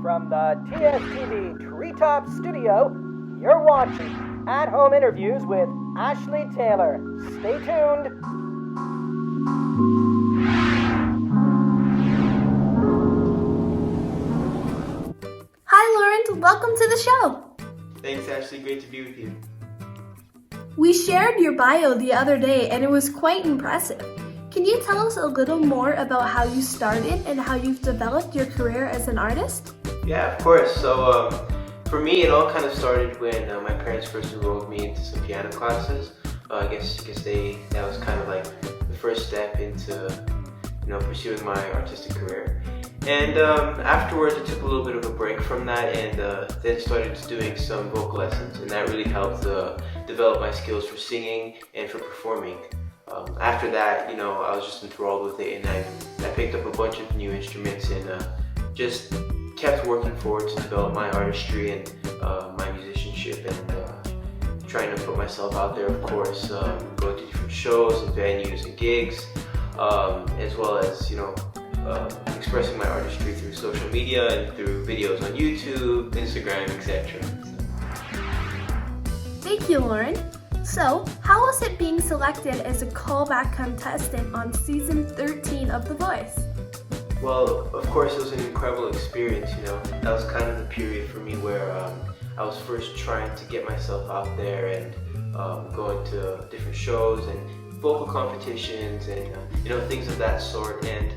From the TStv Treetop Studio, you're watching At-Home Interviews with Ashley Taylor. Stay tuned. Hi, Lauren. Welcome to the show. Thanks, Ashley. Great to be with you. We shared your bio the other day, and it was quite impressive. Can you tell us a little more about how you started and how you've developed your career as an artist? Yeah, of course. So for me, it all kind of started when my parents first enrolled me into some piano classes. I guess that was kind of like the first step into pursuing my artistic career. And afterwards, I took a little bit of a break from that, and then started doing some vocal lessons, and that really helped develop my skills for singing and for performing. After that, I was just enthralled with it, and I picked up a bunch of new instruments and just kept working forward to develop my artistry and my musicianship, and trying to put myself out there, of course, going to different shows and venues and gigs, as well as expressing my artistry through social media and through videos on YouTube, Instagram, etc. Thank you, Lauren. So, how was it being selected as a callback contestant on season 13 of The Voice? Well, of course, it was an incredible experience. That was kind of the period for me where I was first trying to get myself out there and going to different shows and vocal competitions and things of that sort. And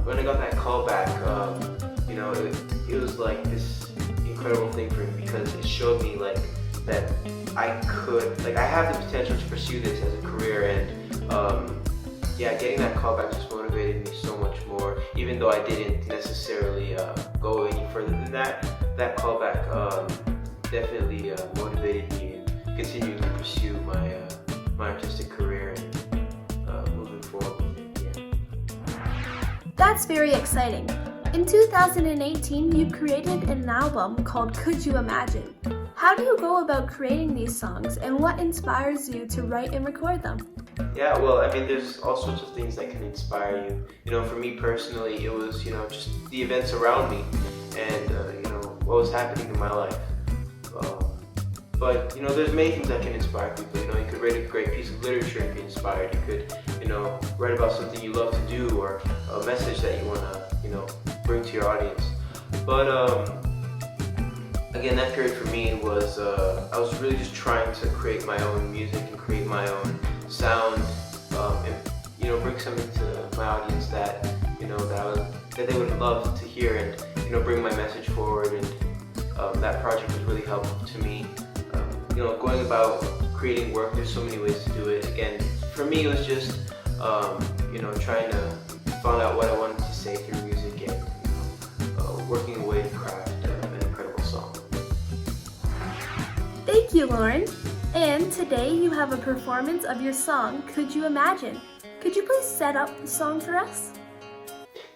when I got that call back, it was like this incredible thing for me, because it showed me that I have the potential to pursue this as a career, and getting that call back just motivated me so much more. Even though I didn't necessarily go any further than that, that call back definitely motivated me and continued to pursue my artistic career and moving forward with it. That's very exciting. In 2018, you created an album called Could You Imagine? How do you go about creating these songs, and what inspires you to write and record them? Yeah, well, there's all sorts of things that can inspire you. For me personally, it was, just the events around me and, what was happening in my life. But, there's many things that can inspire people. You could read a great piece of literature and be inspired. You could, write about something you love to do, or a message that you want to, bring to your audience. But, again, that period for me was, I was really just trying to create my own music and create my own sound, and bring something to my audience that that they would love to hear, and bring my message forward. And that project was really helpful to me. Going about creating work, there's so many ways to do it. Again, for me, it was just trying to find out what I wanted to say through music, and working away to craft an incredible song. Thank you, Lauren. And today you have a performance of your song, Could You Imagine? Could you please set up the song for us?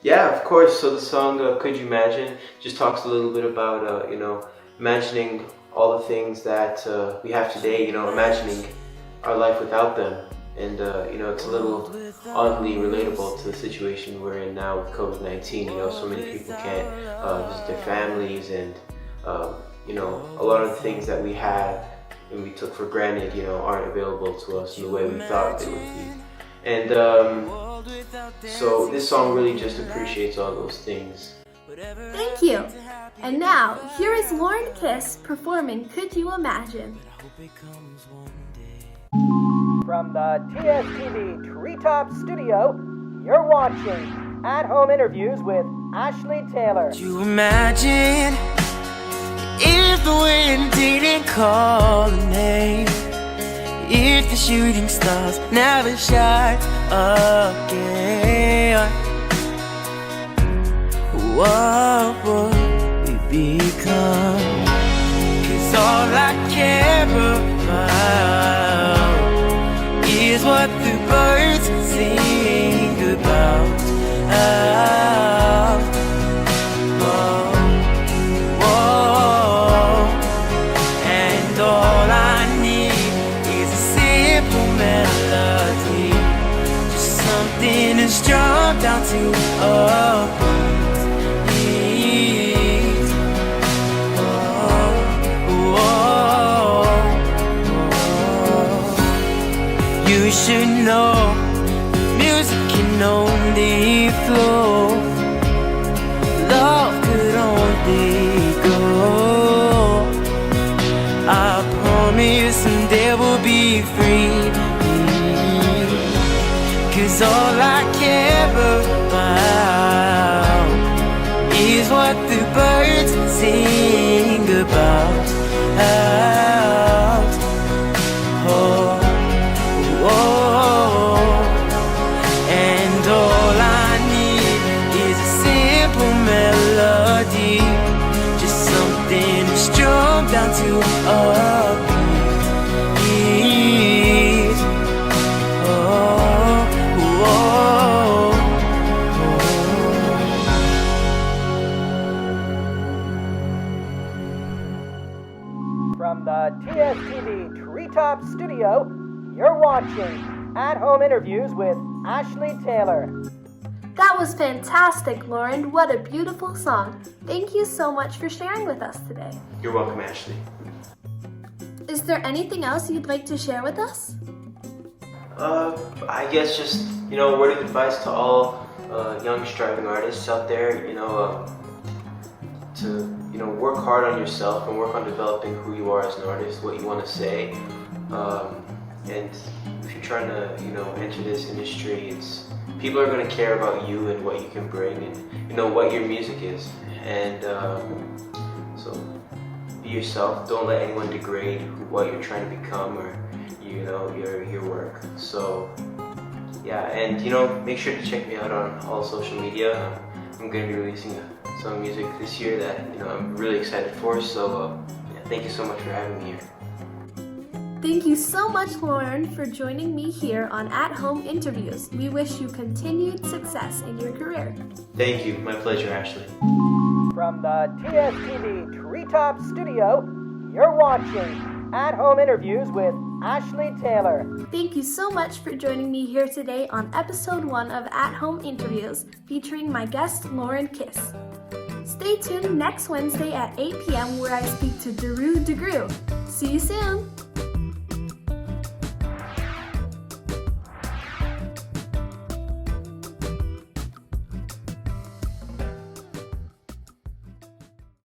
Yeah, of course. So the song Could You Imagine just talks a little bit about, imagining all the things that we have today, imagining our life without them. And, it's a little oddly relatable to the situation we're in now with COVID-19. So many people can't visit their families, and, a lot of the things that we had and we took for granted, aren't available to us in the way we thought they would be. And so this song really just appreciates all those things. Thank you. And now, here is LORAND KIS performing Could You Imagine? From the TStv Treetop Studio, you're watching At-Home Interviews with Ashley Taylor. Could you imagine if the wind didn't call a name? If the shooting stars never shine again, what would we become? 'Cause all I care about is what the birds sing about. And all I need is a simple melody, just something to strum down to a beat. know music can only flow. Love could only go. I promise someday we'll be free. 'Cause all I care about is what the birds sing about. Oh, oh, and all I need is a simple melody, just something strung down to a beat. Oh, oh, From the TStv Treetop Studio, you're watching At-Home Interviews with Ashley Taylor. That was fantastic, Lauren. What a beautiful song. Thank you so much for sharing with us today. You're welcome, Ashley. Is there anything else you'd like to share with us? I guess just, a word of advice to all young striving artists out there, to work hard on yourself and work on developing who you are as an artist, what you want to say. And if you're trying to, enter this industry, people are going to care about you and what you can bring and, what your music is. And so be yourself. Don't let anyone degrade what you're trying to become or, your work. So, yeah, and, make sure to check me out on all social media. I'm going to be releasing some music this year that, I'm really excited for. So, thank you so much for having me here. Thank you so much, Lauren, for joining me here on At-Home Interviews. We wish you continued success in your career. Thank you. My pleasure, Ashley. From the TStv Treetop Studio, you're watching At-Home Interviews with Ashley Taylor. Thank you so much for joining me here today on episode 1 of At-Home Interviews, featuring my guest, LORAND KIS. Stay tuned next Wednesday at 8 p.m. where I speak to Daru DeGrew. See you soon!